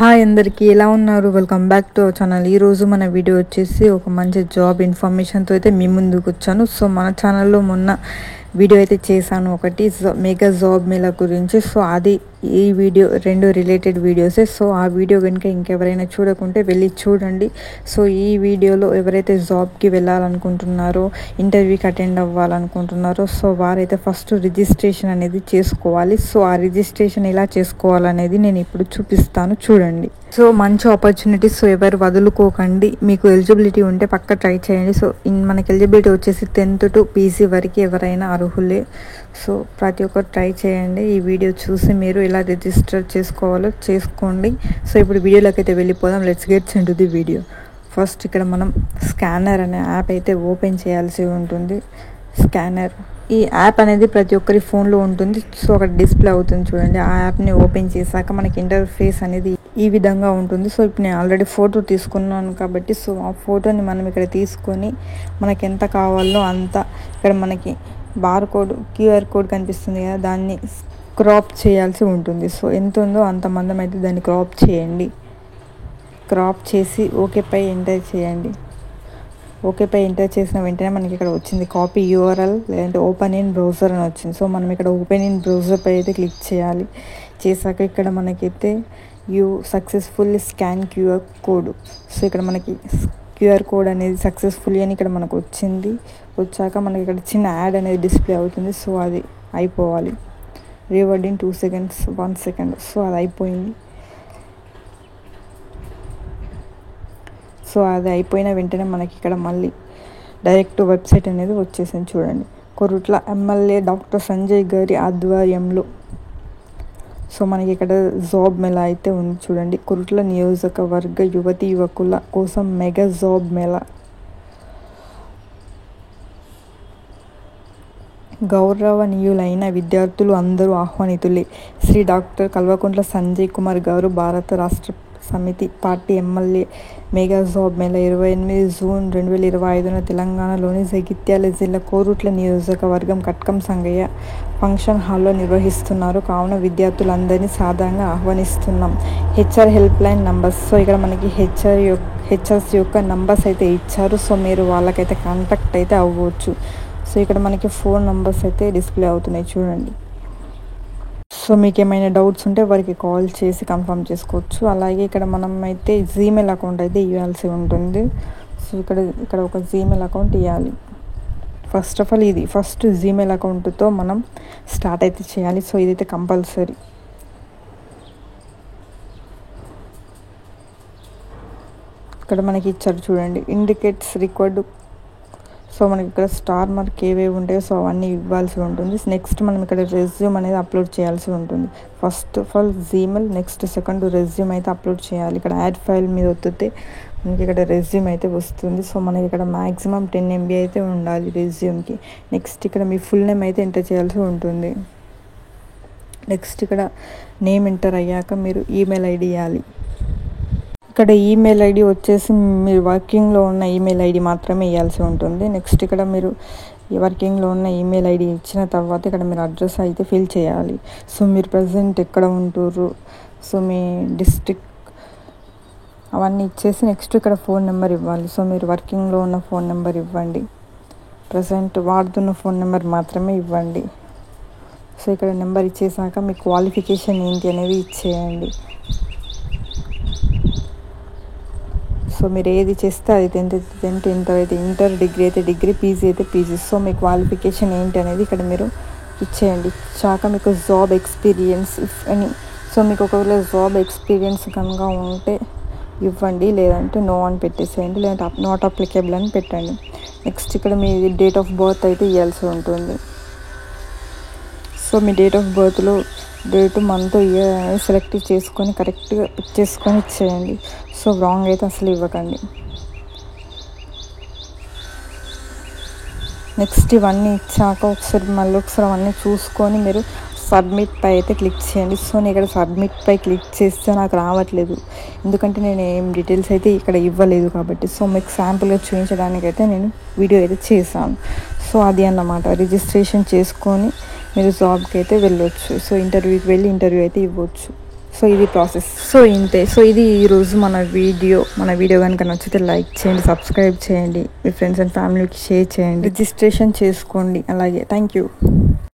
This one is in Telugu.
హాయ్ అందరికీ ఎలా ఉన్నారు? Welcome back to our channel. ఈరోజు మన వీడియో వచ్చేసి ఒక మంచి జాబ్ ఇన్ఫర్మేషన్తో అయితే మీ ముందుకు వచ్చాను. సో మన ఛానల్లో మొన్న వీడియో అయితే చేశాను, ఒకటి మెగా జాబ్ మేళా గురించి. సో అది ఈ వీడియో రెండు రిలేటెడ్ వీడియోసే. సో ఆ వీడియో కనుక ఇంకెవరైనా చూడకుంటే వెళ్ళి చూడండి. సో ఈ వీడియోలో ఎవరైతే జాబ్కి వెళ్ళాలనుకుంటున్నారో, ఇంటర్వ్యూకి అటెండ్ అవ్వాలనుకుంటున్నారో, సో వారైతే ఫస్ట్ రిజిస్ట్రేషన్ అనేది చేసుకోవాలి. సో ఆ రిజిస్ట్రేషన్ ఎలా చేసుకోవాలనేది నేను ఇప్పుడు చూపిస్తాను, చూడండి. సో మంచి ఆపర్చునిటీ, సో ఎవరు వదులుకోకండి. మీకు ఎలిజిబిలిటీ ఉంటే పక్క ట్రై చేయండి. సో మనకి ఎలిజిబిలిటీ వచ్చేసి 10th to PC వరకు ఎవరైనా అర్హులే. సో ప్రతి ఒక్కరు ట్రై చేయండి. ఈ వీడియో చూసి మీరు ఎలా రిజిస్టర్ చేసుకోవాలో చేసుకోండి. సో ఇప్పుడు వీడియోలోకి అయితే వెళ్ళిపోదాం. Let's gets into the video. First ఇక్కడ మనం స్కానర్ అనే యాప్ అయితే ఓపెన్ చేయాల్సి ఉంటుంది. స్కానర్ ఈ యాప్ అనేది ప్రతి ఒక్కరి ఫోన్లో ఉంటుంది. సో అక్కడ డిస్ప్లే అవుతుంది చూడండి. ఆ యాప్ని ఓపెన్ చేశాక మనకి ఇంటర్ఫేస్ అనేది ఈ విధంగా ఉంటుంది. సో ఇప్పుడు నేను ఆల్రెడీ ఫోటో తీసుకున్నాను కాబట్టి సో ఆ ఫోటోని మనం ఇక్కడ తీసుకొని మనకి ఎంత కావాలో అంత, ఇక్కడ మనకి QR కోడ్ కనిపిస్తుంది కదా, దాన్ని క్రాప్ చేయాల్సి ఉంటుంది. సో ఎంత ఉందో అంత మందం అయితే దాన్ని క్రాప్ చేయండి. క్రాప్ చేసి ఓకేపై ఎంటర్ చేయండి. ఓకేపై ఎంటర్ చేసిన వెంటనే మనకి ఇక్కడ వచ్చింది కాపీ URL లేదంటే ఓపెన్ ఇన్ బ్రౌజర్ అని వచ్చింది. సో మనం ఇక్కడ ఓపెన్ ఇన్ బ్రౌజర్పై అయితే క్లిక్ చేయాలి. చేశాక ఇక్కడ మనకైతే you successfully scan QR code. So ఇక్కడ మనకి QR కోడ్ అనేది సక్సెస్ఫుల్లీ అని ఇక్కడ మనకు వచ్చింది. వచ్చాక మనకి ఇక్కడ చిన్న యాడ్ అనేది డిస్ప్లే అవుతుంది. సో అది అయిపోవాలి. రివర్డ్ ఇన్ 2 seconds 1 second. సో అది అయిపోయింది. సో అది అయిపోయిన వెంటనే మనకి ఇక్కడ మళ్ళీ డైరెక్ట్ వెబ్సైట్ అనేది వచ్చేసింది చూడండి. కొరుట్ల ఎమ్మెల్యే డాక్టర్ సంజయ్ గారి ఆధ్వర్యంలో సో మనకి ఇక్కడ జాబ్ మేళా అయితే ఉంది చూడండి. కొరుట్ల నియోజకవర్గ యువతి యువకుల కోసం మెగా జాబ్ మేళా. గౌరవనీయులైన విద్యార్థులు అందరూ ఆహ్వానితులే. శ్రీ డాక్టర్ కల్వకుంట్ల సంజయ్ కుమార్ గారు భారత రాష్ట్ర సమితి party MLA mega job Mela 28 June 2025 తెలంగాణలోని జగిత్యాల జిల్లా కోరుట్ల నియోజకవర్గం కట్కం సంగయ్య ఫంక్షన్ హాల్లో నిర్వహిస్తున్నారు. కావున విద్యార్థులందరినీ సాధారణంగా ఆహ్వానిస్తున్నాం. HR help line numbers. So ఇక్కడ మనకి హెచ్ఆర్స్ యొక్క నంబర్స్ అయితే ఇచ్చారు. సో మీరు వాళ్ళకైతే కాంటాక్ట్ అయితే అవ్వచ్చు. సో ఇక్కడ మనకి ఫోన్ నంబర్స్ అయితే డిస్ప్లే అవుతున్నాయి చూడండి. సో మీకు ఏమైనా డౌట్స్ ఉంటే వారికి కాల్ చేసి కన్ఫర్మ్ చేసుకోవచ్చు. అలాగే ఇక్కడ మనం అయితే జీమెయిల్ అకౌంట్ అయితే ఇవ్వాల్సి ఉంటుంది. సో ఇక్కడ ఒక జీమెయిల్ అకౌంట్ ఇవ్వాలి. ఫస్ట్ ఆఫ్ ఆల్ ఇది ఫస్ట్ జీమెయిల్ అకౌంట్తో మనం స్టార్ట్ అయితే చేయాలి. సో ఇదైతే కంపల్సరీ. ఇక్కడ మనకి ఇచ్చారు చూడండి, ఇండికేట్స్ రికార్డు. సో మనకి ఇక్కడ స్టార్ మార్క్ ఏవేవి ఉంటాయో సో అవన్నీ ఇవ్వాల్సి ఉంటుంది. నెక్స్ట్ మనం ఇక్కడ రెజ్యూమ్ అనేది అప్లోడ్ చేయాల్సి ఉంటుంది. First of all Gmail, next second resume అయితే అప్లోడ్ చేయాలి. ఇక్కడ యాడ్ ఫైల్ మీద ఒత్తితే మనకి ఇక్కడ రెజ్యూమ్ అయితే వస్తుంది. సో మనకి ఇక్కడ మ్యాక్సిమం 10 MB అయితే ఉండాలి రెజ్యూమ్కి. నెక్స్ట్ ఇక్కడ మీ ఫుల్ నేమ్ అయితే ఎంటర్ చేయాల్సి ఉంటుంది. నెక్స్ట్ ఇక్కడ నేమ్ ఎంటర్ అయ్యాక మీరు ఈమెయిల్ ID ఇవ్వాలి. ఇక్కడ ఈమెయిల్ ID వచ్చేసి మీరు వర్కింగ్లో ఉన్న ఈమెయిల్ ID మాత్రమే ఇవ్వాల్సి ఉంటుంది. నెక్స్ట్ ఇక్కడ మీరు వర్కింగ్లో ఉన్న ఈమెయిల్ ID ఇచ్చిన తర్వాత ఇక్కడ మీరు అడ్రస్ అయితే ఫిల్ చేయాలి. సో మీరు ప్రజెంట్ ఎక్కడ ఉంటుర్రు, సో మీ డిస్ట్రిక్ట్ అవన్నీ ఇచ్చేసి నెక్స్ట్ ఇక్కడ ఫోన్ నెంబర్ ఇవ్వాలి. సో మీరు వర్కింగ్లో ఉన్న ఫోన్ నెంబర్ ఇవ్వండి. ప్రజెంట్ వాడుతున్న ఫోన్ నెంబర్ మాత్రమే ఇవ్వండి. సో ఇక్కడ నెంబర్ ఇచ్చేసాక మీ క్వాలిఫికేషన్ ఏంటి అనేది ఇచ్చేయండి. సో మీరు ఏది చేస్తే అది 10th ఇంటర్ అయితే ఇంటర్, డిగ్రీ అయితే డిగ్రీ, PG అయితే PG. సో మీ క్వాలిఫికేషన్ ఏంటి అనేది ఇక్కడ మీరు ఇచ్చేయండి. ఇచ్చాక మీకు జాబ్ ఎక్స్పీరియన్స్ ఇఫ్ అని, సో మీకు ఒకవేళ జాబ్ ఎక్స్పీరియన్స్ కనుక ఉంటే ఇవ్వండి, లేదంటే నో అని పెట్టేసేయండి, లేదంటే నాట్ అప్లికేబుల్ అని పెట్టండి. నెక్స్ట్ ఇక్కడ మీ డేట్ ఆఫ్ బర్త్ అయితే ఇవ్వాల్సి ఉంటుంది. సో మీ డేట్ ఆఫ్ బర్త్లో డేట్, మంత్, ఇయర్ అనేది సెలెక్ట్ చేసుకొని కరెక్ట్గా ఇచ్చేసుకొని ఇచ్చేయండి. సో రాంగ్ అయితే అసలు ఇవ్వకండి. నెక్స్ట్ ఇవన్నీ ఇచ్చాక మళ్ళీ ఒకసారి అవన్నీ చూసుకొని మీరు సబ్మిట్ పై అయితే క్లిక్ చేయండి. సో నేను ఇక్కడ సబ్మిట్ పై క్లిక్ చేస్తే నాకు రావట్లేదు, ఎందుకంటే నేను ఏం డీటెయిల్స్ అయితే ఇక్కడ ఇవ్వలేదు కాబట్టి. సో మీకు శాంపుల్గా చూపించడానికైతే నేను వీడియో అయితే చేశాను. సో అది అన్నమాట, రిజిస్ట్రేషన్ చేసుకొని మీరు జాబ్కి అయితే వెళ్ళొచ్చు. సో ఇంటర్వ్యూకి వెళ్ళి ఇంటర్వ్యూ అయితే ఇవ్వచ్చు. సో ఇది ప్రాసెస్. సో ఇంతే. సో ఇది ఈరోజు మన వీడియో కనుక నచ్చితే లైక్ చేయండి, సబ్స్క్రైబ్ చేయండి, మీ ఫ్రెండ్స్ అండ్ ఫ్యామిలీకి షేర్ చేయండి, రిజిస్ట్రేషన్ చేసుకోండి. అలాగే థ్యాంక్ యూ.